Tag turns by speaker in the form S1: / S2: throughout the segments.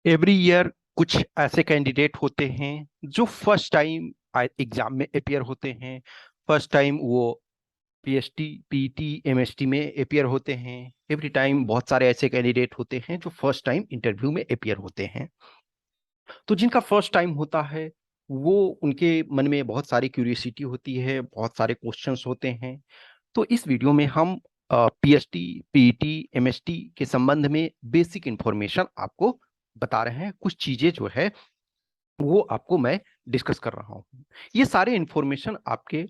S1: Every year कुछ ऐसे candidate होते हैं जो फर्स्ट टाइम एग्जाम में अपियर होते हैं। फर्स्ट टाइम वो पीएचडी पीटी एमएसटी में अपियर होते हैं। एवरी टाइम बहुत सारे ऐसे कैंडिडेट होते हैं जो फर्स्ट टाइम इंटरव्यू में अपियर होते हैं। तो जिनका फर्स्ट टाइम होता है वो उनके मन में बहुत सारी क्यूरियोसिटी होती है, बहुत सारे क्वेश्चंस होते हैं। तो इस वीडियो में हम पीएचडी पीटी एमएसटी के संबंध में बेसिक इंफॉर्मेशन आपको बता रहे हैं। कुछ चीजें जो है वो आपको मैं डिस्कस कर रहा हूँ। ये सारे इंफॉर्मेशन आपके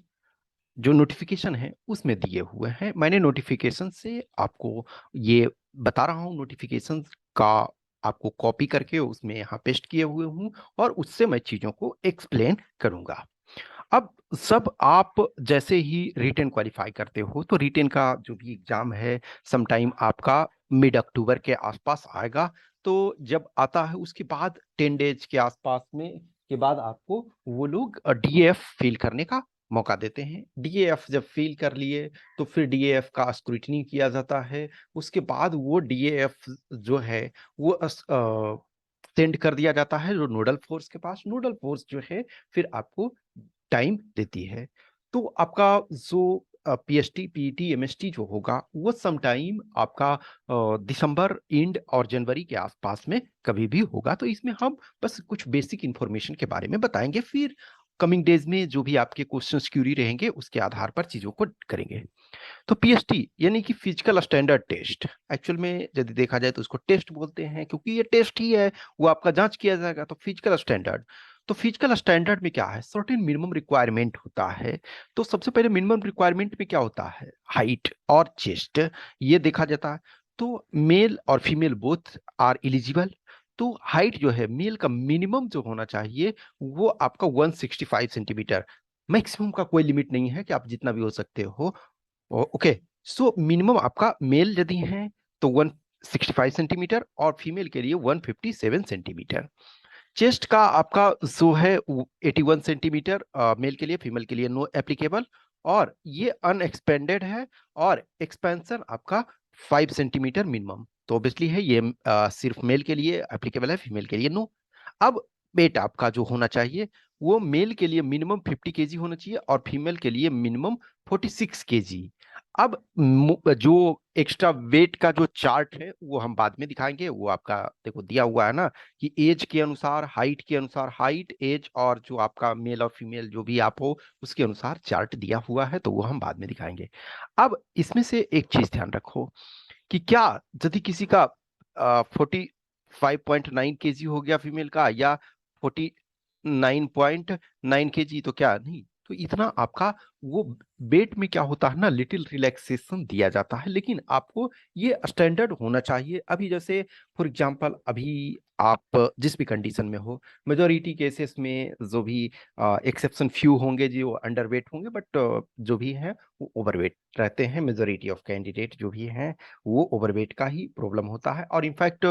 S1: जो नोटिफिकेशन है उसमें दिए हुए हैं। मैंने नोटिफिकेशन से आपको ये बता रहा हूँ, नोटिफिकेशन का आपको कॉपी करके उसमें यहाँ पेस्ट किए हुए हूँ और उससे मैं चीजों को एक्सप्लेन करूंगा। अब सब आप जैसे ही रिटेन क्वालिफाई करते हो तो रिटेन का जो भी एग्जाम है समटाइम आपका मिड अक्टूबर के आसपास आएगा। तो जब आता है उसके बाद 10 डेज के आसपास में के बाद आपको वो लोग डीएफ फिल करने का मौका देते हैं। डीएफ जब फिल कर लिए तो फिर डीएफ का स्क्रूटनी किया जाता है। उसके बाद वो डीएफ जो है वो सेंड कर दिया जाता है जो नोडल फोर्स के पास। नोडल फोर्स जो है फिर आपको टाइम देती है। तो आपका जो पीएचडी पीटी एमएसटी जो होगा वो सम टाइम आपका दिसंबर एंड और जनवरी के आसपास में कभी भी होगा। तो इसमें हम बस कुछ बेसिक इंफॉर्मेशन के बारे में बताएंगे, फिर कमिंग डेज में जो भी आपके क्वेश्चंस क्यूरी रहेंगे उसके आधार पर चीजों को करेंगे। तो पीएसटी यानी कि फिजिकल स्टैंडर्ड टेस्ट, एक्चुअल में यदि देखा जाए तो उसको टेस्ट बोलते हैं क्योंकि ये टेस्ट ही है, वो आपका जांच किया जाएगा। तो फिजिकल स्टैंडर्ड, तो फिजिकल स्टैंडर्ड में क्या है, सर्टेन मिनिमम रिक्वायरमेंट होता है। तो सबसे पहले मिनिमम रिक्वायरमेंट में क्या होता है, हाइट और चेस्ट, ये देखा जाता है। तो मेल और फीमेल बोथ आर एलिजिबल। तो हाइट जो है मेल का मिनिमम जो होना चाहिए वो आपका 165 सेंटीमीटर। मैक्सिमम का कोई लिमिट नहीं है कि आप जितना भी हो सकते हो। ओके, सो मिनिमम आपका मेल यदि है तो 165 सेंटीमीटर और फीमेल के लिए 157 सेंटीमीटर। चेस्ट का आपका जो है 81 सेंटीमीटर, मेल के लिए, फीमेल के लिए नो एप्लीकेबल। और ये अनएक्सपेंडेड है और एक्सपेंशन आपका 5 सेंटीमीटर मिनिमम। तो ऑब्वियसली है ये सिर्फ मेल के लिए एप्लीकेबल है, फीमेल के लिए नो। अब वेट आपका जो होना चाहिए वो मेल के लिए मिनिमम 50 केजी होना चाहिए और फीमेल के लिए मिनिमम 46 केजी। अब जो एक्स्ट्रा वेट का जो चार्ट है वो हम बाद में दिखाएंगे। वो आपका देखो दिया हुआ है ना कि एज के अनुसार, हाइट के अनुसार, हाइट एज और जो आपका मेल और फीमेल जो भी आप हो उसके अनुसार चार्ट दिया हुआ है, तो वो हम बाद में दिखाएंगे। अब इसमें से एक चीज ध्यान रखो कि क्या यदि किसी का 45.9 केजी हो गया फीमेल का या 49.9 केजी, तो क्या नहीं, तो इतना आपका वो वेट में क्या होता है ना, लिटिल रिलैक्सेशन दिया जाता है। लेकिन आपको ये स्टैंडर्ड होना चाहिए। अभी जैसे फॉर एग्जांपल अभी आप जिस भी कंडीशन में हो, मेजोरिटी केसेस में जो भी एक्सेप्शन फ्यू होंगे जो अंडर वेट होंगे, बट जो भी है वो ओवरवेट रहते हैं। मेजोरिटी ऑफ कैंडिडेट जो भी हैं वो ओवरवेट का ही प्रॉब्लम होता है। और इनफैक्ट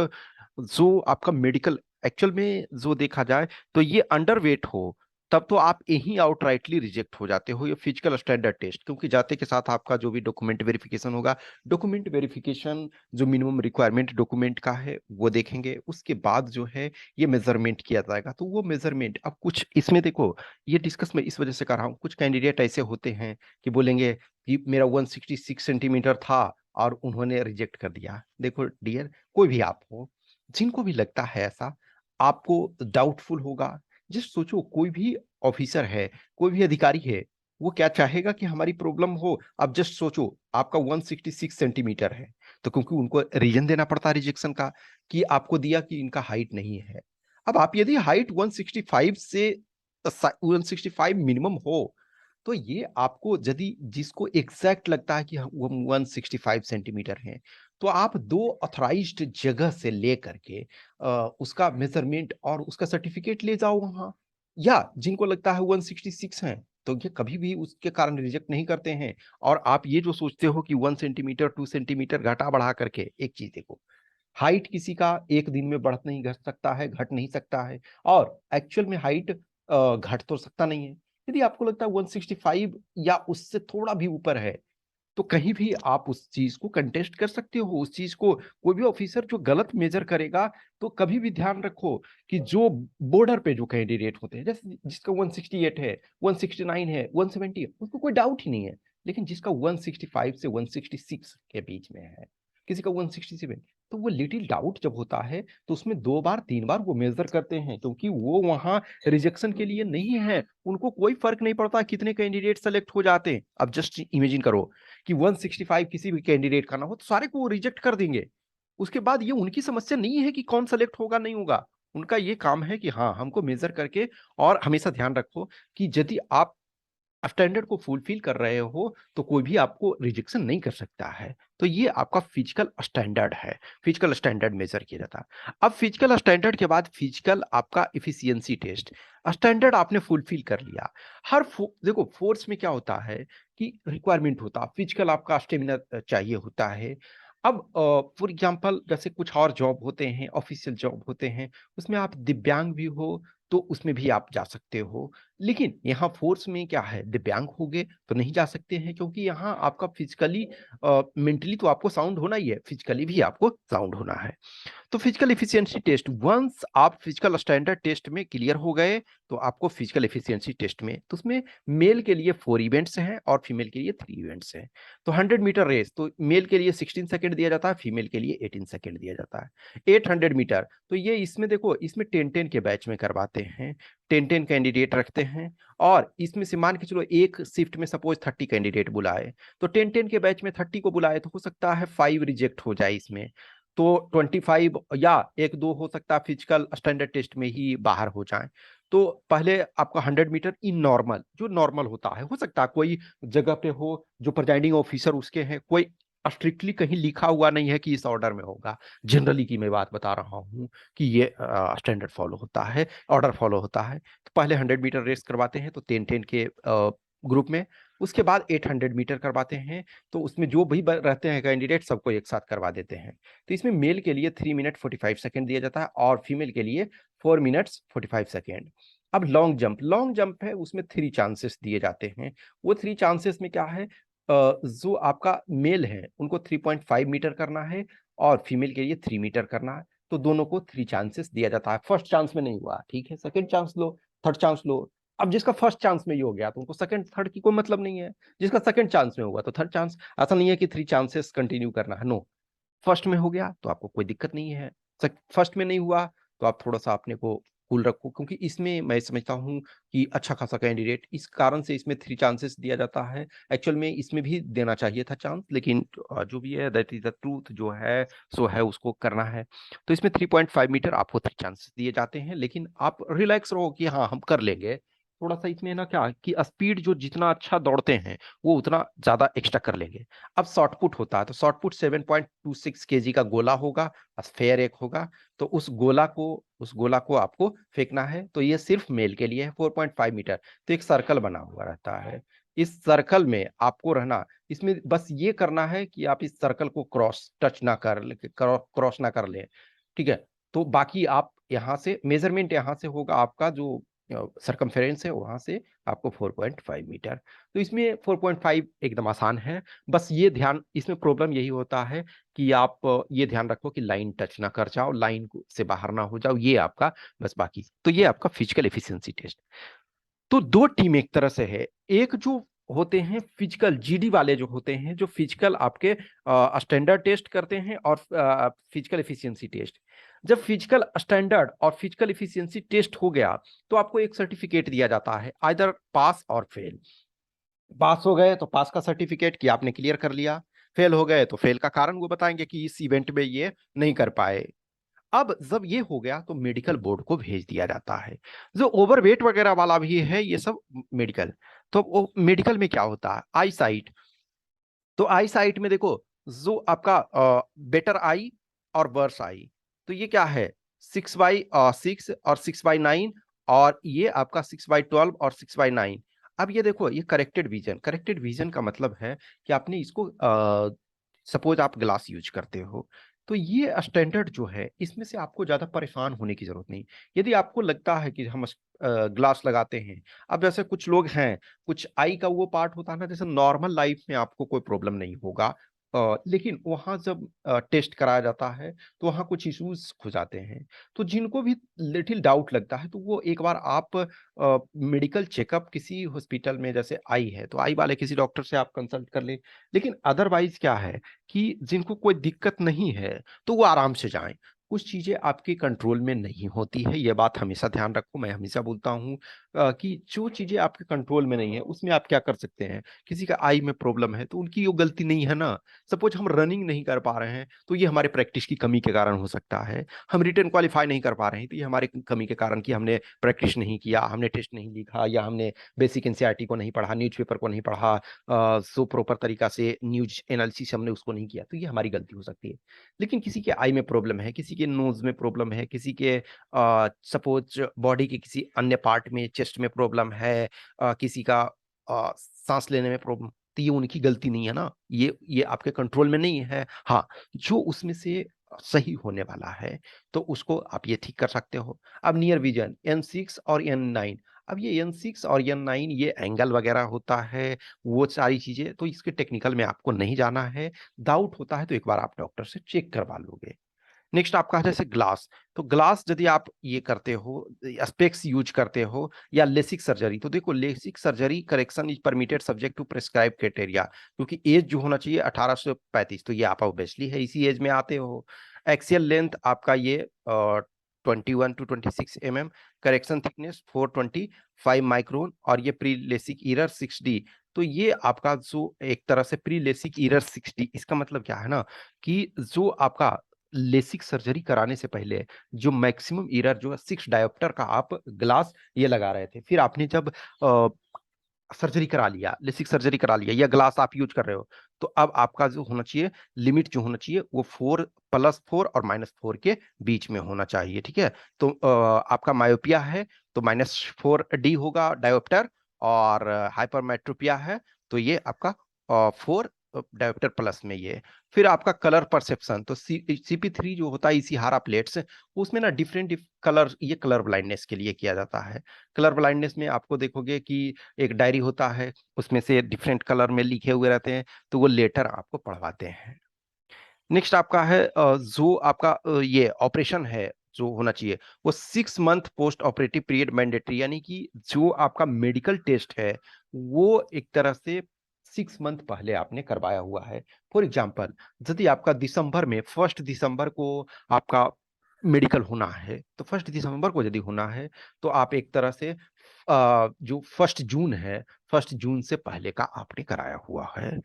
S1: जो आपका मेडिकल एक्चुअल में जो देखा जाए तो ये अंडरवेट हो तब तो आप यहीं आउटराइटली रिजेक्ट हो जाते हो ये फिजिकल स्टैंडर्ड टेस्ट, क्योंकि जाते के साथ आपका जो भी डॉक्यूमेंट वेरिफिकेशन होगा, डॉक्यूमेंट वेरिफिकेशन जो मिनिमम रिक्वायरमेंट डॉक्यूमेंट का है वो देखेंगे। उसके बाद जो है ये मेजरमेंट किया जाएगा। तो वो मेजरमेंट अब कुछ इसमें देखो, ये डिस्कस मैं इस वजह से कर रहा हूँ, कुछ कैंडिडेट ऐसे होते हैं कि बोलेंगे कि मेरा 166 सेंटीमीटर था और उन्होंने रिजेक्ट कर दिया। देखो डियर, कोई भी आप हो, जिनको भी लगता है ऐसा आपको डाउटफुल होगा, जस्ट सोचो कोई भी ऑफिसर है, कोई भी अधिकारी है, वो क्या चाहेगा कि हमारी प्रॉब्लम हो। अब जस्ट सोचो आपका 166 सेंटीमीटर है, तो क्योंकि उनको रीजन देना पड़ता है रिजेक्शन का कि आपको दिया कि इनका हाइट नहीं है। अब आप यदि हाइट 165 से 165 मिनिमम हो तो ये आपको यदि जिसको एग्जैक्ट लगता है कि वो 165 सेंटीमीटर है, तो आप दो अथराइज्ड जगह से ले करके उसका मेजरमेंट और उसका सर्टिफिकेट ले जाओ वहां। या जिनको लगता है 166 है तो ये कभी भी उसके कारण रिजेक्ट नहीं करते हैं। और आप ये जो सोचते हो कि 1 सेंटीमीटर 2 सेंटीमीटर घटा बढ़ा करके, एक चीज देखो, हाइट किसी का एक दिन में बढ़ नहीं, घट सकता है, घट नहीं सकता है। और एक्चुअल में हाइट घट तो सकता नहीं है। यदि आपको लगता है 165 या उससे थोड़ा भी ऊपर है तो कहीं भी आप उस चीज को कंटेस्ट कर सकते हो। उस चीज को कोई भी ऑफिसर जो गलत मेजर करेगा, तो कभी भी ध्यान रखो कि जो बॉर्डर पे जो कैंडिडेट होते हैं, जैसे जिसका 168 है, 169 है, 170 है, उसको कोई डाउट ही नहीं है। लेकिन जिसका 165 से 166 के बीच में है, किसी का 167, तो वो लिटिल डाउट जब होता है तो उसमें 2 बार 3 बार वो मेजर करते हैं, क्योंकि वो वहां रिजेक्शन के लिए नहीं है। उनको कोई फर्क नहीं पड़ता कितने कैंडिडेट सेलेक्ट हो जाते हैं। अब जस्ट इमेजिन करो कि 165 किसी भी कैंडिडेट का ना हो, तो सारे को रिजेक्ट कर देंगे। उसके बाद ये उनकी समस्या नहीं है कि कौन सेलेक्ट होगा नहीं होगा। उनका ये काम है कि हाँ, हमको मेजर करके, और हमेशा ध्यान रखो कि यदि आप स्टैंडर्ड को फुलफिल कर रहे हो तो कोई भी आपको रिजेक्शन नहीं कर सकता है। तो ये आपका फिजिकल स्टैंडर्ड है। फिजिकल स्टैंडर्ड मेजर किया जाता है। अब फिजिकल स्टैंडर्ड के बाद फिजिकल आपका इफिशियंसी टेस्ट। स्टैंडर्ड आपने फुलफिल कर लिया। देखो फोर्स में क्या होता है कि रिक्वायरमेंट होता है, फिजिकल आपका स्टेमिना चाहिए होता है। अब फॉर एग्जांपल जैसे कुछ और जॉब होते हैं, ऑफिशियल जॉब होते हैं, उसमें आप दिव्यांग भी हो तो उसमें भी आप जा सकते हो। लेकिन यहाँ फोर्स में क्या है, दिव्यांग हो गए तो नहीं जा सकते हैं, क्योंकि यहाँ आपका फिजिकली मेंटली तो आपको साउंड होना ही है, फिजिकली भी आपको साउंड होना है। तो फिजिकल एफिशिएंसी टेस्ट, वंस आप फिजिकल स्टैंडर्ड टेस्ट में क्लियर हो गए तो आपको फिजिकल एफिशिएंसी टेस्ट में, तो उसमें मेल के लिए 4 इवेंट्स हैं और फीमेल के लिए 3 इवेंट्स हैं। तो 100 मीटर रेस, तो मेल के लिए 16 सेकेंड दिया जाता है, फीमेल के लिए 18 सेकेंड दिया जाता है। 800 मीटर, तो ये इसमें देखो, इसमें 10-10 के बैच में करवाते हैं, 10-10 कैंडिडेट रखते हैं। और इसमें से मान के चलो एक शिफ्ट में सपोज 30 कैंडिडेट बुलाए, तो 10-10 के बैच में 30 को बुलाए, तो हो सकता है 5 रिजेक्ट हो जाए इसमें। तो 25 या 1-2 हो सकता है फिजिकल स्टैंडर्ड टेस्ट में ही बाहर हो जाए। तो पहले आपका 100 मीटर इन नॉर्मल, जो नॉर्मल होता है, हो सकता है कोई जगह पे हो जो प्रिजाइडिंग ऑफिसर उसके हैं, कोई स्ट्रिक्टली कहीं लिखा हुआ नहीं है कि इस ऑर्डर में होगा। जनरली की मैं बात बता रहा हूँ कि ये स्टैंडर्ड फॉलो होता है, ऑर्डर फॉलो होता है। तो पहले 100 मीटर रेस करवाते हैं तो 10-10 के ग्रुप में। उसके बाद 800 मीटर करवाते हैं, तो उसमें जो भी रहते हैं कैंडिडेट सबको एक साथ करवा देते हैं। तो इसमें मेल के लिए 3 मिनट 45 सेकेंड दिया जाता है और फीमेल के लिए 4 मिनट्स 45 सेकेंड। अब लॉन्ग जंप, लॉन्ग जंप है, उसमें 3 चांसेस दिए जाते हैं। वो 3 चांसेस में क्या है, जो आपका मेल है उनको 3.5 मीटर करना है और फीमेल के लिए 3 मीटर करना है। तो दोनों को 3 चांसेस दिया जाता है। फर्स्ट चांस में नहीं हुआ, ठीक है, सेकंड चांस लो, थर्ड चांस लो। अब जिसका फर्स्ट चांस में ही हो गया तो उनको सेकंड थर्ड की कोई मतलब नहीं है। जिसका सेकंड चांस में होगा तो थर्ड चांस। ऐसा नहीं है कि 3 चांसेस कंटिन्यू करना है, नो। फर्स्ट में हो गया तो आपको कोई दिक्कत नहीं है, फर्स्ट में नहीं हुआ तो आप थोड़ा सा अपने को कूल रखो, क्योंकि इसमें मैं समझता हूँ कि अच्छा खासा कैंडिडेट, इस कारण से इसमें 3 चांसेस दिया जाता है। एक्चुअल में इसमें भी देना चाहिए था चांस, लेकिन जो भी है दैट इज द ट्रूथ, जो है सो है, उसको करना है। तो इसमें 3.5 मीटर आपको 3 चांसेस दिए जाते हैं, लेकिन आप रिलैक्स रहो कि हाँ हम कर लेंगे। थोड़ा सा इसमें ना क्या कि स्पीड जो जितना अच्छा दौड़ते हैं वो उतना ज्यादा एक्स्ट्रा कर लेंगे। अब शॉर्टपुट होता है, तो शॉर्टपुट 7.26 kg का गोला होगा, स्फेयर एक होगा। तो उस गोला को आपको फेंकना है। तो ये सिर्फ मेल के लिए है, 4.5 मीटर। तो एक सर्कल बना हुआ रहता है, इस सर्कल में आपको रहना। इसमें बस ये करना है कि आप इस सर्कल को क्रॉस ना कर ले, ठीक है। तो बाकी आप यहाँ से मेजरमेंट, यहाँ से होगा आपका जो सरकमफेरेंस है, वहां से आपको 4.5 मीटर। तो इसमें 4.5 एकदम आसान है। बस ये ध्यान, इसमें प्रॉब्लम यही होता है कि आप ये ध्यान रखो कि लाइन टच ना कर जाओ, लाइन से बाहर ना हो जाओ, ये आपका बस। बाकी तो ये आपका फिजिकल एफिशिएंसी टेस्ट। तो 2 टीम एक तरह से है। एक जो होते हैं फिजिकल जीडी वाले, जो होते हैं जो फिजिकल आपके स्टैंडर्ड टेस्ट करते हैं और फिजिकल एफिशिएंसी टेस्ट। जब फिजिकल स्टैंडर्ड और फिजिकल एफिशिएंसी टेस्ट हो गया तो आपको एक सर्टिफिकेट दिया जाता है, आइदर पास और फेल। पास हो गए तो पास का सर्टिफिकेट कि आपने क्लियर कर लिया, फेल हो गए तो फेल का कारण वो बताएंगे कि इस इवेंट में ये नहीं कर पाए। अब जब ये हो गया तो मेडिकल बोर्ड को भेज दिया जाता है। जो ओवरवेट वगैरह वाला भी है ये सब मेडिकल। तो वो मेडिकल में क्या होता है, आई साइट। तो आई साइट में देखो, जो आपका बेटर आई और वर्स आई, तो ये क्या है, 6/6 और 6/9, और ये आपका 6/12 और 6/9। अब ये देखो, ये करेक्टेड विजन। करेक्टेड विजन का मतलब है कि आपने इसको सपोज आप ग्लास यूज करते हो, तो ये स्टैंडर्ड जो है इसमें से आपको ज्यादा परेशान होने की जरूरत नहीं। यदि आपको लगता है कि हम ग्लास लगाते हैं, अब जैसे कुछ लोग हैं, कुछ आई का वो पार्ट होता है ना, जैसे नॉर्मल लाइफ में आपको कोई प्रॉब्लम नहीं होगा, लेकिन वहां जब टेस्ट कराया जाता है तो वहां कुछ इश्यूज हो जाते हैं। तो जिनको भी लिटिल डाउट लगता है तो वो एक बार आप मेडिकल चेकअप किसी हॉस्पिटल में, जैसे आई है तो आई वाले किसी डॉक्टर से आप कंसल्ट कर ले। लेकिन अदरवाइज क्या है कि जिनको कोई दिक्कत नहीं है तो वो आराम से जाएं। कुछ चीजें आपके कंट्रोल में नहीं होती है, ये बात हमेशा ध्यान रखो। मैं हमेशा बोलता हूँ कि जो चीजें आपके कंट्रोल में नहीं है उसमें आप क्या कर सकते हैं। किसी का आई में प्रॉब्लम है तो उनकी वो गलती नहीं है ना। सपोज हम रनिंग नहीं कर पा रहे हैं तो ये हमारे प्रैक्टिस की कमी के कारण हो सकता है। हम रिटर्न क्वालिफाई नहीं कर पा रहे हैं तो ये हमारे कमी के कारण कि हमने प्रैक्टिस नहीं किया, हमने टेस्ट नहीं लिखा, या हमने बेसिक एनसीईआरटी को नहीं पढ़ा, न्यूज़पेपर को नहीं पढ़ा, सो प्रॉपर तरीका से न्यूज एनालिसिस हमने उसको नहीं किया, तो ये हमारी गलती हो सकती है। लेकिन किसी के आई में प्रॉब्लम है, किसी के नोज में प्रॉब्लम है, किसी के सपोज बॉडी के किसी अन्य पार्ट में, चेस्ट में प्रॉब्लम है, किसी का सांस लेने में प्रॉब्लम, तो ये उनकी गलती नहीं है ना। ये आपके कंट्रोल में नहीं है। हाँ, जो उसमें से सही होने वाला है तो उसको आप ये ठीक कर सकते हो। अब नियर विजन N6 और N9, अब ये N6 और N9 ये एंगल वगैरह होता है, वो सारी चीजें तो इसके टेक्निकल में आपको नहीं जाना है। डाउट होता है तो एक बार आप डॉक्टर से चेक करवा लोगे। नेक्स्ट आपका है जैसे ग्लास। तो ग्लास यदि आप ये करते हो, स्पेक्स यूज करते हो, या लेसिक सर्जरी, तो देखो LASIK surgery correction is permitted subject to prescribe criteria, क्योंकि एज जो होना चाहिए 18 से 35, तो ये आप ऑब्वियसली है इसी एज में आते हो। एक्सियल लेंथ आपका ये 21 to 26 mm, correction thickness 425 micron, और ये प्री लेसिक ईरर 6D। तो ये आपका जो एक तरह से प्री लेसिक ईरर 6D, इसका मतलब क्या है ना कि जो आपका लेसिक सर्जरी कराने से पहले जो मैक्सिमम ईरर जो है 6 डायोप्टर का आप ग्लास ये लगा रहे थे, फिर आपने जब सर्जरी करा लिया, लेसिक सर्जरी करा लिया, या ग्लास आप यूज कर रहे हो, तो अब आपका जो होना चाहिए लिमिट जो होना चाहिए वो 4+4 और -4 के बीच में होना चाहिए। ठीक है, तो आपका मायोपिया है तो -4D होगा डायोप्टर, और हाइपरमेट्रोपिया है तो ये आपका 4 डायोप्टर प्लस में ये। फिर आपका कलर परसेप्शन, तो CP3 जो होता है इसिहारा प्लेट्स, उसमें ना डिफरेंट कलर, ये कलर ब्लाइंडनेस के लिए किया जाता है। कलर ब्लाइंडनेस में आपको देखोगे कि एक डायरी होता है, उसमें से डिफरेंट कलर में लिखे हुए रहते हैं, तो वो लेटर आपको पढ़वाते हैं। नेक्स्ट आपका है जो आपका ये ऑपरेशन है जो होना चाहिए वो 6 month post operative period mandatory, यानी कि जो आपका मेडिकल टेस्ट है वो एक तरह से 6 मंथ पहले आपने करवाया हुआ है। फॉर एग्जाम्पल, यदि आपका दिसंबर में 1 दिसंबर को आपका मेडिकल होना है, तो 1 दिसंबर को यदि होना है तो आप एक तरह से जो 1 जून है, 1 जून से पहले का आपने कराया हुआ है।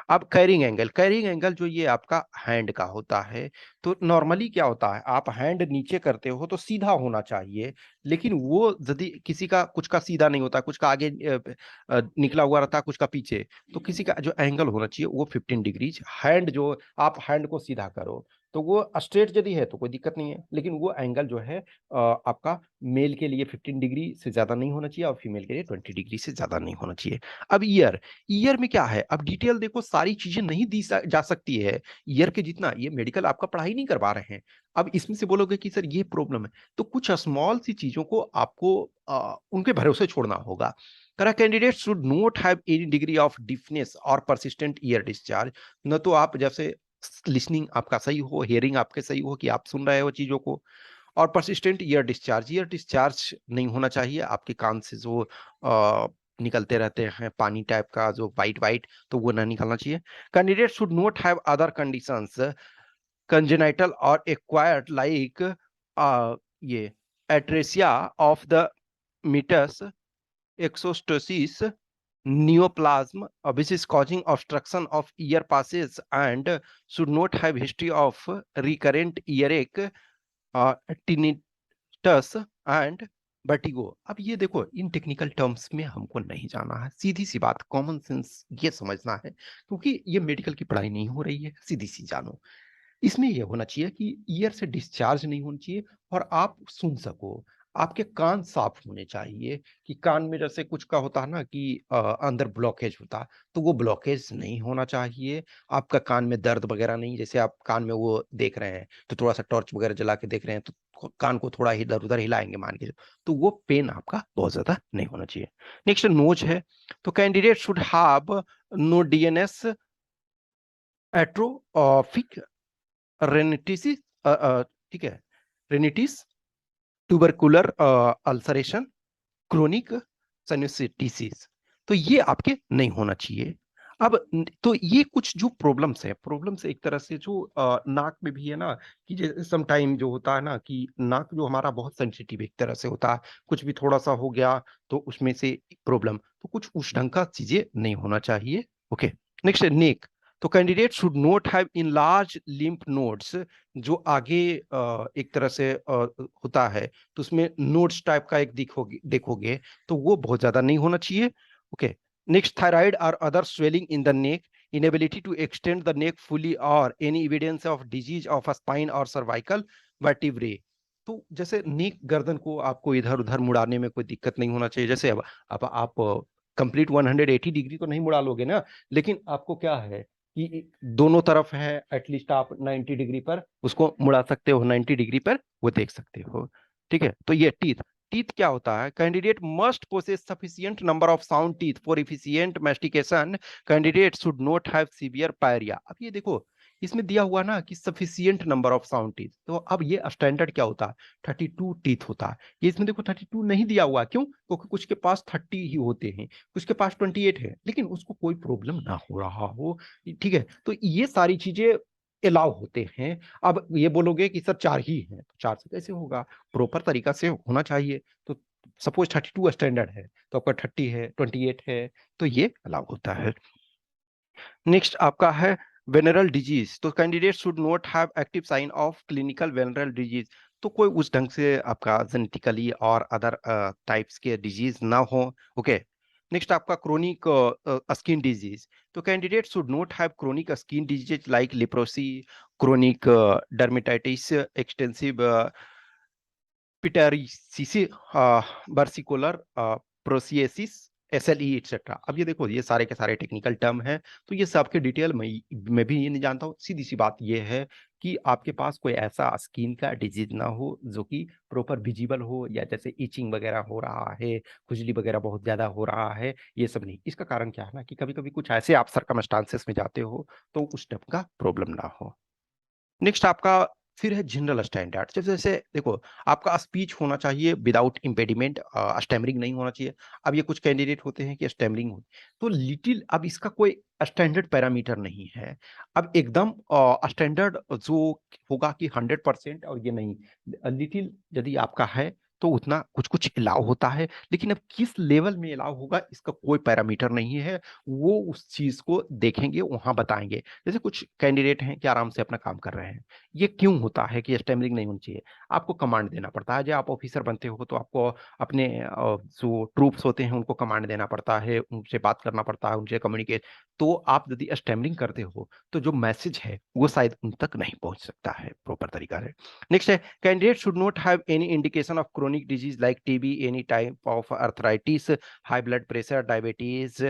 S1: अब कैरिंग एंगल, कैरिंग एंगल जो ये आपका हैंड का होता है, तो नॉर्मली क्या होता है, आप हैंड नीचे करते हो तो सीधा होना चाहिए, लेकिन वो यदि किसी का कुछ का सीधा नहीं होता, कुछ का आगे निकला हुआ रहता है, कुछ का पीछे, तो किसी का जो एंगल होना चाहिए वो 15 डिग्रीज, हैंड जो आप हैंड को सीधा करो तो वो स्ट्रेट यदि है तो कोई दिक्कत नहीं है, लेकिन वो एंगल जो है आपका मेल के लिए 15 डिग्री से ज्यादा नहीं होना चाहिए और फीमेल के लिए 20 डिग्री से ज्यादा नहीं होना चाहिए। अब ईयर, ईयर में क्या है, अब डिटेल देखो, सारी चीजें नहीं दी जा सकती है ईयर के जितना, ये मेडिकल आपका पढ़ाई नहीं करवा रहे हैं। अब इसमें से बोलोगे कि सर ये प्रॉब्लम है, तो कुछ स्मॉल सी चीजों को आपको उनके भरोसे छोड़ना होगा। करा candidate should not have any degree of deafness और परसिस्टेंट ईयर डिस्चार्ज। न तो आप जैसे लिसनिंग आपका सही हो, हियरिंग आपके सही हो कि आप सुन रहे हो चीजों को, और परसिस्टेंट ईयर डिस्चार्ज नहीं होना चाहिए आपके कान से जो निकलते रहते हैं पानी टाइप का जो वाइट वाइट, तो वो ना निकलना चाहिए। Candidate should not have other conditions congenital और एक्वायर्ड लाइक ये atresia of the meatus, exostosis, neoplasm, which is causing obstruction of ear passages, and should not have history of recurrent earache, tinnitus and vertigo। अब ये देखो, इन technical terms में हमको नहीं जाना है, सीधी सी बात, कॉमन सेंस ये समझना है, क्योंकि ये मेडिकल की पढ़ाई नहीं हो रही है, सीधी सी जानो। इसमें यह होना चाहिए कि ईयर से डिस्चार्ज नहीं होना चाहिए और आप सुन सको। आपके कान साफ होने चाहिए, कि कान में जैसे कुछ का होता है ना कि अंदर ब्लॉकेज होता है, तो वो ब्लॉकेज नहीं होना चाहिए। आपका कान में दर्द वगैरह नहीं, जैसे आप कान में वो देख रहे हैं तो थोड़ा सा टॉर्च वगैरह जला के देख रहे हैं तो कान को थोड़ा इधर उधर हिलाएंगे मान के, तो वो पेन आपका बहुत ज्यादा नहीं होना चाहिए। नेक्स्ट नोज है, तो candidate should have no DNS atrophic rhinitis, ठीक है, rhinitis, tubercular ulceration, chronic sinusitis, तो ये आपके नहीं होना चाहिए। अब तो ये कुछ जो प्रॉब्लम्स है एक तरह से जो नाक में भी है ना, कि जैसे सम टाइम जो होता है ना कि नाक जो हमारा बहुत सेंसिटिव एक तरह से होता है, कुछ भी थोड़ा सा हो गया तो उसमें से प्रॉब्लम, तो कुछ उस ढंग का चीजें नहीं होना चाहिए। ओके, नेक्स्ट है नेक, तो candidate should not have in large lymph nodes, जो आगे एक तरह से होता है, तो उसमें नोड्स टाइप का एक देखोगे देखोगे तो वो बहुत ज्यादा नहीं होना चाहिए। ओके, नेक्स्ट थायराइड और other swelling in the neck, inability to extend the neck fully or any evidence of disease of a spine or cervical vertebrae, तो जैसे नेक गर्दन को आपको इधर उधर मुड़ाने में कोई दिक्कत नहीं होना चाहिए। जैसे अब आप कंप्लीट 180 डिग्री तो नहीं मुड़ा लोगे ना, लेकिन आपको क्या है कि दोनों तरफ है, एटलीस्ट आप 90 डिग्री पर उसको मुड़ा सकते हो, 90 डिग्री पर वो देख सकते हो। ठीक है, तो ये टीथ, टीथ क्या होता है, candidate must possess sufficient number of sound teeth for efficient mastication, candidate should not have severe pyorrhoea. अब ये देखो इसमें दिया हुआ ना कि sufficient number of sound teeth, तो अब ये स्टैंडर्ड क्या होता है, 32 टीथ होता है। ये इसमें देखो 32 नहीं दिया हुआ, क्यों, क्योंकि कुछ के पास 30 ही होते हैं, कुछ के पास 28 है, लेकिन उसको कोई प्रॉब्लम ना हो रहा हो। ठीक है, तो ये सारी चीजें अलाउ होते हैं। अब ये बोलोगे कि सर 4 ही है, तो 4 से कैसे होगा, प्रॉपर तरीका से होना चाहिए। तो सपोज 32 स्टैंडर्ड है, तो आपका 30 है, 28 है, तो ये अलाउ होता है। नेक्स्ट आपका है वेनरल डिजीज, तो candidate should not have active sign of clinical venereal disease, तो कोई उस ढंग से आपका जेनेटिकली और अदर टाइप्स के डिजीज ना हो। ओके, नेक्स्ट आपका क्रोनिक स्किन डिजीज, तो candidate should not have chronic skin disease like leprosy, chronic dermatitis, extensive pityriasis, versicolor psoriasis, SLE etcetera. अब ये देखो ये सारे के सारे टेक्निकल टर्म हैं, तो ये सबके डिटेल मैं भी ये नहीं जानता हूँ। सीधी सी बात ये है कि आपके पास कोई ऐसा स्किन का डिजीज ना हो जो कि प्रॉपर विजिबल हो, या जैसे इचिंग वगैरह हो रहा है, खुजली वगैरह बहुत ज्यादा हो रहा है, ये सब नहीं। इसका कारण क्या है ना कि कभी कभी कुछ ऐसे आप सर्कमस्टांसेस में जाते हो तो उस टाइप का प्रॉब्लम ना हो। नेक्स्ट आपका फिर है जनरल स्टैंडर्ड, जैसे जैसे देखो आपका स्पीच होना चाहिए विदाउट इम्पेडिमेंट, स्टैमरिंग नहीं होना चाहिए। अब ये कुछ कैंडिडेट होते हैं कि स्टैमरिंग हो, तो लिटिल, अब इसका कोई स्टैंडर्ड पैरामीटर नहीं है। अब एकदम स्टैंडर्ड जो होगा कि 100%, और ये नहीं, लिटिल यदि आपका है तो उतना कुछ कुछ अलाउ होता है, लेकिन अब किस लेवल में अलाउ होगा इसका कोई पैरामीटर नहीं है। वो उस चीज को देखेंगे, वहां बताएंगे। जैसे कुछ कैंडिडेट हैं कि आराम से अपना काम कर रहे हैं, ये क्यों होता है कि स्टैमरिंग नहीं होनी चाहिए, आपको कमांड देना पड़ता है। जब आप ऑफिसर बनते हो तो आपको अपने जो ट्रूप्स होते हैं उनको कमांड देना पड़ता है, उनसे बात करना पड़ता है, उनसे कम्युनिकेट, तो आप यदि स्टैमरिंग करते हो तो जो मैसेज है वो शायद उन तक नहीं पहुंच सकता है प्रॉपर तरीका से। नेक्स्ट है candidate should not have any indication of chronic disease like TB, any type of arthritis, high blood pressure, diabetes,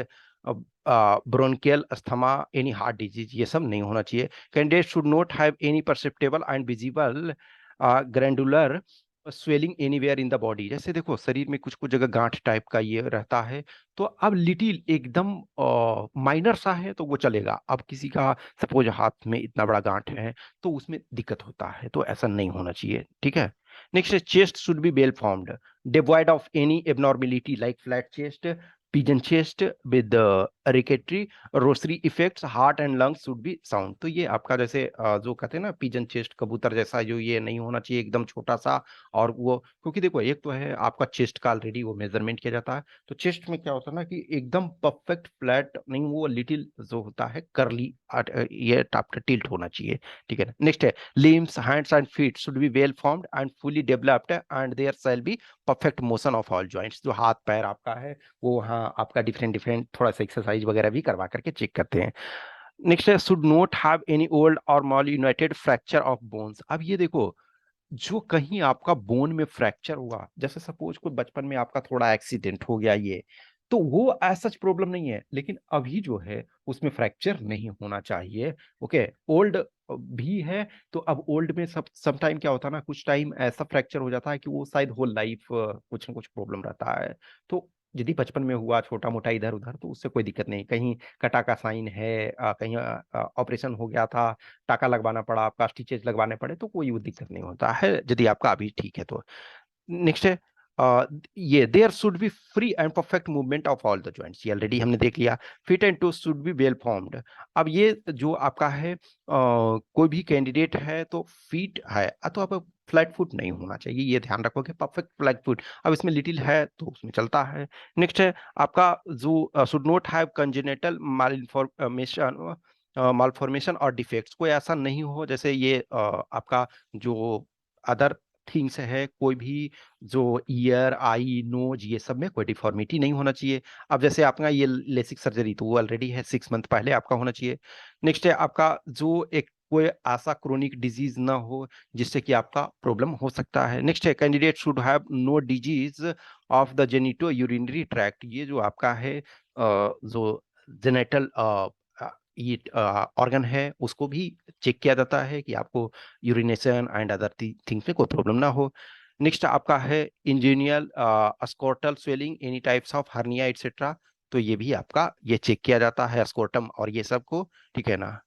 S1: bronchial asthma, any heart disease, ये सब नहीं होना चाहिए। Candidate should not have any perceptible and visible glandular swelling anywhere in the body, जैसे देखो शरीर में कुछ कुछ जगह गांठ टाइप का ये रहता है, तो अब लिटिल एकदम माइनर सा है तो वो चलेगा। अब किसी का सपोज हाथ में इतना बड़ा गांठ है तो उसमें दिक्कत होता है, तो ऐसा नहीं होना चाहिए। ठीक है, next chest should be well formed, devoid of any abnormality like flat chest, pigeon chest with rickety rosary effects, heart and lungs should be sound, तो ये आपका जैसे जो कहते हैं ना पिजन चेस्ट, कबूतर जैसा, जो ये नहीं होना चाहिए एकदम छोटा सा। और वो क्योंकि देखो एक तो है आपका चेस्ट का ऑलरेडी वो मेजरमेंट किया जाता है, तो चेस्ट में क्या होता है ना कि एकदम परफेक्ट फ्लैट नहीं, वो लिटिल जो होता है करली, ये टाइप का टिल्ट होना चाहिए। ठीक है, नेक्स्ट है limbs, hands and feet should be well formed and fully developed and there shall be perfect motion of all joints, जो हाथ पैर आपका है वो वहाँ आपका डिफरेंट डिफरेंट थोड़ा सा एक्सरसाइज वगैरह भी करवा करके चेक करते हैं। नेक्स्ट है should not have any old और mal united fracture of bones, अब ये देखो जो कहीं आपका बोन में फ्रैक्चर हुआ, जैसे सपोज कोई बचपन में आपका थोड़ा एक्सीडेंट हो गया, ये तो वो एज सच प्रॉब्लम नहीं है, लेकिन अभी जो है उसमें फ्रैक्चर नहीं होना चाहिए। ओके, ओल्ड भी है तो अब ओल्ड में सब टाइम क्या होता है ना, कुछ टाइम ऐसा फ्रैक्चर हो जाता है कि वो शायद होल लाइफ कुछ ना कुछ प्रॉब्लम रहता है। तो यदि बचपन में हुआ छोटा मोटा इधर उधर तो उससे कोई दिक्कत नहीं, कहीं कटा का साइन है, कहीं ऑपरेशन हो गया था, टाका लगवाना पड़ा, आपका स्टिचेज लगवाने पड़े, तो कोई वो दिक्कत नहीं होता है यदि आपका अभी ठीक है तो। नेक्स्ट है ये there should be free and perfect movement of all the joints, ये ऑलरेडी हमने देख लिया। Feet and toe should be well formed. अब ये जो आपका है कोई भी कैंडिडेट है तो फीट है तो आप फ्लैट फुट नहीं होना चाहिए, ये ध्यान रखो कि परफेक्ट फ्लैट फुट। अब इसमें लिटिल है तो उसमें चलता है। नेक्स्ट है आपका जो should not have congenital malformation और डिफेक्ट्स, कोई ऐसा नहीं हो जैसे ये आपका जो अदर थिंग्स है, कोई भी जो ईयर आई नोज ये सब में कोई डिफॉर्मिटी नहीं होना चाहिए। अब जैसे आपका ये लेसिक सर्जरी तो वो ऑलरेडी है 6 मंथ पहले आपका होना चाहिए। नेक्स्ट है आपका जो एक कोई ऐसा क्रोनिक डिजीज ना हो जिससे कि आपका प्रॉब्लम हो सकता है। नेक्स्ट है candidate should have no disease of the genito urinary tract, ये जो आपका है जो जेनेटल ये ऑर्गन है उसको भी चेक किया जाता है कि आपको यूरिनेशन एंड अदर थिंग्स में कोई प्रॉब्लम ना हो। नेक्स्ट आपका है inguinal scrotal swelling any types of hernia etcetera, तो ये भी आपका ये चेक किया जाता है स्कोर्टम और ये सब को, ठीक है ना।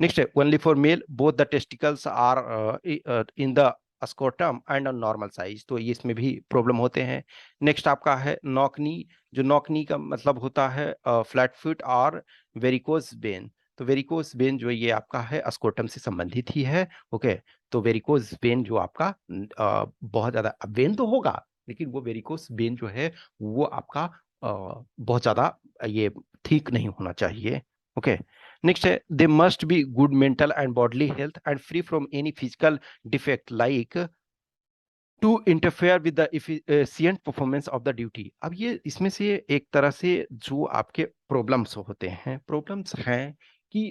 S1: नेक्स्ट है only for male both the testicles are in the scrotum and normal size, तो ये इसमें भी प्रॉब्लम होते हैं। नेक्स्ट आपका है नॉकनी, जो नॉकनी का मतलब होता है फ्लैट फुट और वेरिकोस वेन, तो वेरिकोस वेन जो ये आपका है स्कोटम से संबंधित ही है। ओके, तो वेरिकोस वेन जो आपका बहुत ज्यादा वेन तो होगा लेकिन वो वेरिकोस वेन जो है वो आपका बहुत ज्यादा ये ठीक नहीं होना चाहिए। ओके, नेक्स्ट है they must be good mental and bodily health and free from any physical defect like to interfere with the efficient performance of the duty. अब ये इसमें से एक तरह से जो आपके प्रॉब्लम्स होते हैं, प्रॉब्लम्स हैं कि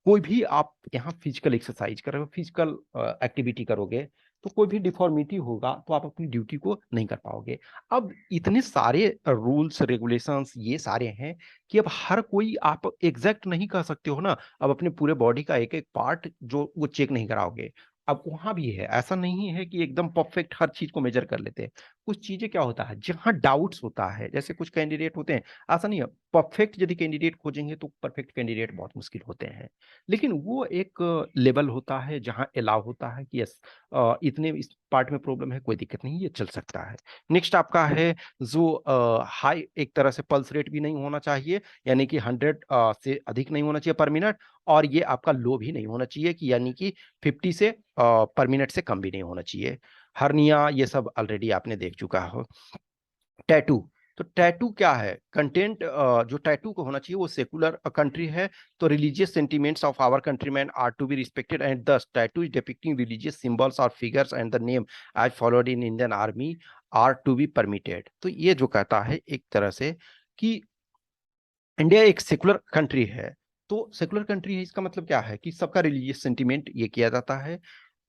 S1: कोई भी आप यहाँ फिजिकल एक्सरसाइज करोगे, फिजिकल एक्टिविटी करोगे तो कोई भी डिफॉर्मिटी होगा तो आप अपनी ड्यूटी को नहीं कर पाओगे। अब इतने सारे रूल्स रेगुलेशंस ये सारे हैं कि अब हर कोई आप एग्जैक्ट नहीं कर सकते हो ना, अब अपने पूरे बॉडी का एक एक पार्ट जो वो चेक नहीं कराओगे। अब वहां भी है, ऐसा नहीं है कि एकदम परफेक्ट हर चीज को मेजर कर लेते हैं। कुछ चीजें क्या होता है जहां डाउट्स होता है, जैसे कुछ कैंडिडेट होते हैं, ऐसा नहीं है परफेक्ट यदि कैंडिडेट खोजेंगे तो परफेक्ट कैंडिडेट बहुत मुश्किल होते हैं, लेकिन वो एक लेवल होता है जहां अलाउ होता है कि यस इतने इस पार्ट में प्रॉब्लम है, कोई दिक्कत नहीं, ये चल सकता है। नेक्स्ट आपका है जो हाई एक तरह से पल्स रेट भी नहीं होना चाहिए, यानी कि 100 से अधिक नहीं होना चाहिए पर मिनट, और ये आपका लो भी नहीं होना चाहिए कि यानी कि 50 से पर मिनट से कम भी नहीं होना चाहिए। हर्निया ये सब ऑलरेडी आपने देख चुका हो। टैटू, तो टैटू क्या है कंटेंट, जो टैटू को होना चाहिए वो सेकुलर कंट्री है तो religious sentiments of our countrymen are to be respected and this tattoo is depicting religious symbols और figures and the name as followed in Indian army are to be permitted. तो ये जो कहता है एक तरह से कि इंडिया एक सेकुलर कंट्री है, तो सेकुलर कंट्री है इसका मतलब क्या है कि सबका रिलीजियस सेंटिमेंट ये किया जाता है।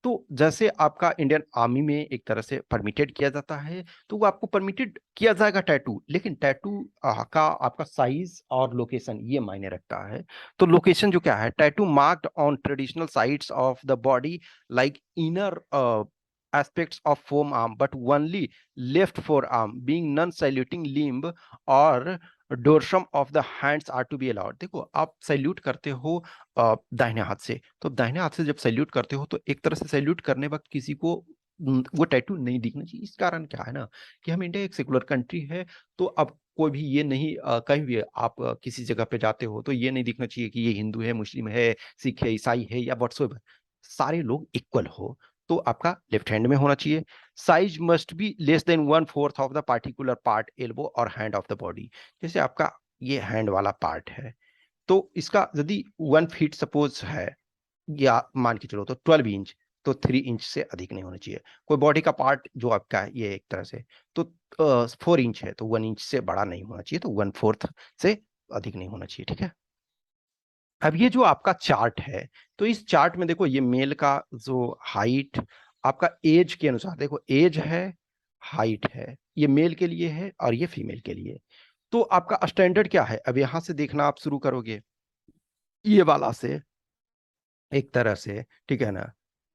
S1: तो जैसे आपका इंडियन आर्मी में एक तरह से परमिटेड किया जाता है तो वो आपको परमिटेड किया जाएगा टैटू, लेकिन टैटू का आपका साइज और लोकेशन ये मायने रखता है। तो लोकेशन जो क्या है, tattoo marked on traditional sites of the body like inner aspects of forearm but only left forearm being non-saluting limb or dorsum of the hands are to be allowed. देखो आप सैल्यूट करते हो दाहिने हाथ से, तो दाहिने हाथ से जब सैल्यूट करते हो तो एक तरह से सैल्यूट करने वक्त किसी को वो टैटू नहीं दिखना चाहिए। इस कारण क्या है ना कि हम इंडिया एक सेकुलर कंट्री है, तो अब कोई भी ये नहीं कहीं भी आप किसी जगह पे जाते हो तो ये नहीं दिखना चाहिए कि ये हिंदू है, मुस्लिम है, सिख है, ईसाई है या व्हाटसोएवर, सारे लोग इक्वल हो, तो आपका लेफ्ट हैंड में होना चाहिए। Size must be less than 1/4 of the particular part elbow और हैंड ऑफ द बॉडी। जैसे आपका ये हैंड वाला पार्ट है तो इसका यदि 1 फीट सपोज है या मान के चलो तो 12 इंच, तो 3 इंच से अधिक नहीं होना चाहिए। कोई बॉडी का पार्ट जो आपका है ये एक तरह से तो 4 इंच है तो 1 इंच से बड़ा नहीं होना चाहिए, तो 1/4 से अधिक नहीं होना चाहिए, ठीक है। अब ये जो आपका चार्ट है तो इस चार्ट में देखो ये मेल का जो हाइट आपका एज के अनुसार देखो, एज है, हाइट है, ये मेल के लिए है और ये फीमेल के लिए। तो आपका स्टैंडर्ड क्या है, अब यहां से देखना आप शुरू करोगे ये वाला से, एक तरह से, ठीक है ना।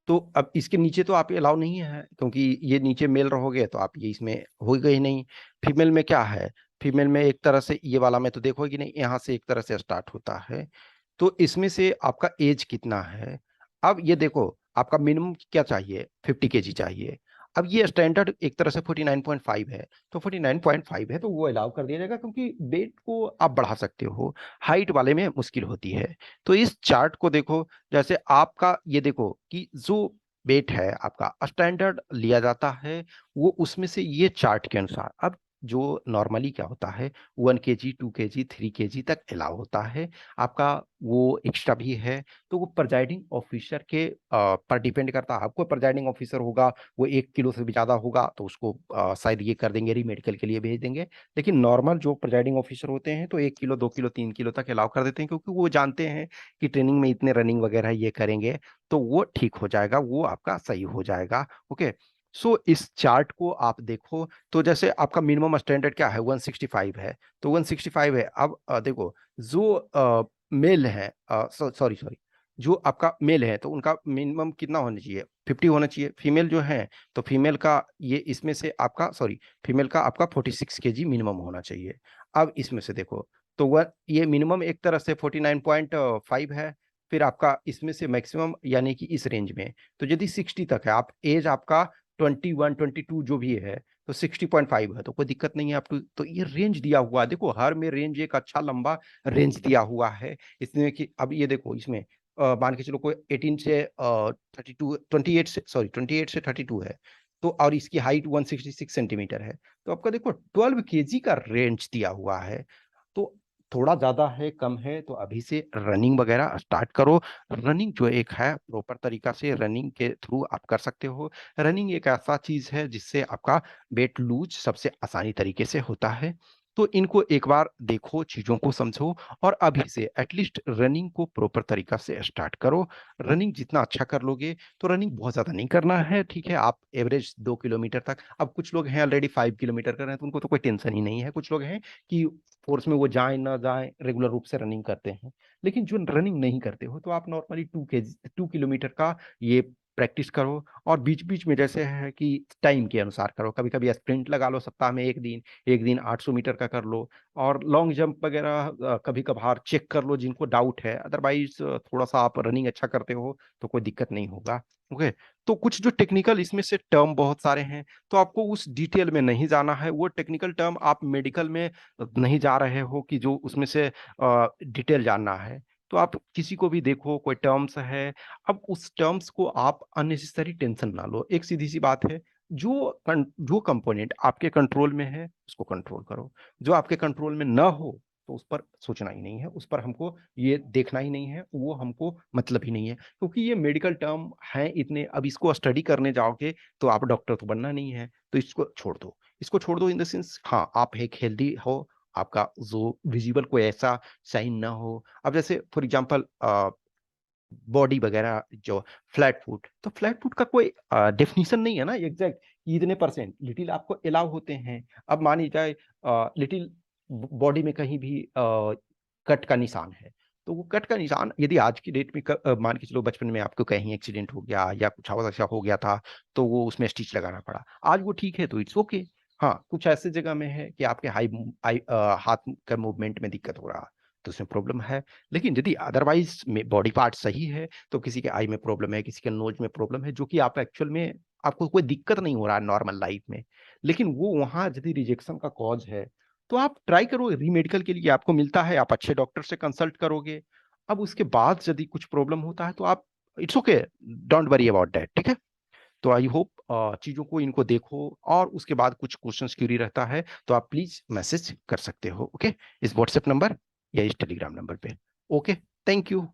S1: तो अब इसके नीचे तो आप अलाउ नहीं है, क्योंकि ये नीचे मेल रहोगे तो आप ये इसमें होगा ही नहीं। फीमेल में क्या है, फीमेल में एक तरह से ये वाला में तो देखोगे नहीं, यहाँ से एक तरह से स्टार्ट होता है। तो इसमें से आपका एज कितना है, अब ये देखो आपका मिनिमम क्या चाहिए, 50 kg चाहिए। अब ये स्टैंडर्ड एक तरह से 49.5 है, तो 49.5 है तो वो अलाउ कर दिया जाएगा, क्योंकि वेट को आप बढ़ा सकते हो, हाइट वाले में मुश्किल होती है। तो इस चार्ट को देखो, जैसे आपका ये देखो कि जो वेट है आपका स्टैंडर्ड लिया जाता है, वो उसमें से ये चार्ट के अनुसार। अब जो नॉर्मली क्या होता है, 1 kg 2 kg 3 kg तक अलाउ होता है आपका, वो एक्स्ट्रा भी है। तो वो प्रिजाइडिंग ऑफिसर के पर डिपेंड करता है। आपको प्रिजाइडिंग ऑफिसर होगा, वो 1 किलो से भी ज्यादा होगा तो उसको शायद ये कर देंगे, री मेडिकल के लिए भेज देंगे। लेकिन नॉर्मल जो प्रिजाइडिंग ऑफिसर होते हैं तो 1 किलो 2 किलो 3 किलो तक अलाउ कर देते हैं, क्योंकि वो जानते हैं कि ट्रेनिंग में इतने रनिंग वगैरह ये करेंगे तो वो ठीक हो जाएगा, वो आपका सही हो जाएगा। ओके, सो इस चार्ट को आप देखो, तो जैसे आपका मिनिमम स्टैंडर्ड क्या है, 165 है। तो 165 है। अब देखो, जो मेल है, सॉरी सॉरी, जो आपका मेल है तो उनका मिनिमम कितना होना चाहिए, 50 होना चाहिए। फीमेल जो है, तो फीमेल का ये इसमें से आपका, सॉरी, फीमेल का आपका 46 kg मिनिमम होना चाहिए। अब इसमें से देखो, तो वह ये मिनिमम एक तरह से 49.5 है। फिर आपका इसमें से मैक्सिमम यानी कि इस रेंज में, तो यदि 60 तक है, आप एज आपका 21 22 जो भी है, तो 60.5 है तो कोई दिक्कत नहीं है आप तो ये रेंज दिया हुआ है, देखो हर में रेंज एक अच्छा लंबा रेंज दिया हुआ है। इसमें कि अब ये देखो इसमें मान के चलो कोई 18 से 32, 28 से, सॉरी 28 से 32 है, तो और इसकी हाइट 166 सेंटीमीटर है। तो आपका देखो 12 kg का रेंज दिया हुआ है। तो थोड़ा ज्यादा है कम है तो अभी से रनिंग वगैरह स्टार्ट करो। रनिंग जो एक है प्रॉपर तरीका से रनिंग के थ्रू आप कर सकते हो। रनिंग एक ऐसा चीज है जिससे आपका वेट लूज सबसे आसानी तरीके से होता है। तो इनको एक बार देखो, चीजों को समझो, और अभी से एटलीस्ट रनिंग को प्रॉपर तरीका से स्टार्ट करो। रनिंग जितना अच्छा कर लोगे, तो रनिंग बहुत ज्यादा नहीं करना है, ठीक है, आप एवरेज 2 किलोमीटर तक। अब कुछ लोग हैं ऑलरेडी 5 किलोमीटर कर रहे हैं तो उनको तो कोई टेंशन ही नहीं है। कुछ लोग हैं कि फोर्स में वो जाए ना जाए, रेगुलर रूप से रनिंग करते हैं। लेकिन जो रनिंग नहीं करते हो, तो आप नॉर्मली 2 किलोमीटर का ये प्रैक्टिस करो। और बीच बीच में जैसे है कि टाइम के अनुसार करो, कभी कभी स्प्रिंट लगा लो सप्ताह में एक दिन 800 मीटर का कर लो। और लॉन्ग जंप वगैरह कभी कभार चेक कर लो जिनको डाउट है, अदरवाइज थोड़ा सा आप रनिंग अच्छा करते हो तो कोई दिक्कत नहीं होगा। ओके, तो कुछ जो टेक्निकल इसमें से टर्म बहुत सारे हैं, तो आपको उस डिटेल में नहीं जाना है। वो टेक्निकल टर्म आप मेडिकल में नहीं जा रहे हो कि जो उसमें से डिटेल जानना है। तो आप किसी को भी देखो, कोई टर्म्स है, अब उस टर्म्स को आप अननेसेसरी टेंशन ना लो। एक सीधी सी बात है, जो कंपोनेंट आपके कंट्रोल में है उसको कंट्रोल करो, जो आपके कंट्रोल में ना हो तो उस पर सोचना ही नहीं है, उस पर हमको ये देखना ही नहीं है, वो हमको मतलब ही नहीं है। क्योंकि ये मेडिकल टर्म है इतने, अब इसको स्टडी करने जाओगे तो आप डॉक्टर तो बनना नहीं है, तो इसको छोड़ दो। इसको छोड़ दो इन द सेंस, हाँ आप एक हेल्दी हो, आपका जो विजिबल कोई ऐसा साइन ना हो। अब जैसे फॉर एग्जांपल बॉडी वगैरह जो फ्लैट फुट, तो फ्लैट फुट का कोई डेफिनेशन नहीं है ना एग्जैक्ट, इतने परसेंट लिटिल आपको अलाउ होते हैं। अब मान जाए लिटिल बॉडी में कहीं भी कट का निशान है, तो वो कट का निशान यदि आज की डेट में मान के चलो बचपन में आपको कहीं एक्सीडेंट हो गया या कुछ ऐसा हो गया था, तो वो उसमें स्टिच लगाना पड़ा, आज वो ठीक है तो इट्स ओके। हाँ, कुछ ऐसे जगह में है कि आपके हाथ का मूवमेंट में दिक्कत हो रहा, तो उसमें प्रॉब्लम है। लेकिन यदि अदरवाइज में बॉडी पार्ट सही है, तो किसी के आई में प्रॉब्लम है, किसी के नोज में प्रॉब्लम है, जो कि आप एक्चुअल में आपको कोई दिक्कत नहीं हो रहा है नॉर्मल लाइफ में, लेकिन वो वहां यदि रिजेक्शन का कॉज है, तो आप ट्राई करो, रीमेडिकल के लिए आपको मिलता है, आप अच्छे डॉक्टर से कंसल्ट करोगे। अब उसके बाद यदि कुछ प्रॉब्लम होता है तो आप, it's okay, don't worry about that, ठीक है। तो आई होप चीजों को इनको देखो, और उसके बाद कुछ क्वेश्चन क्यूरी रहता है तो आप प्लीज मैसेज कर सकते हो, ओके, इस व्हाट्सएप नंबर या इस टेलीग्राम नंबर पे। Okay, thank you.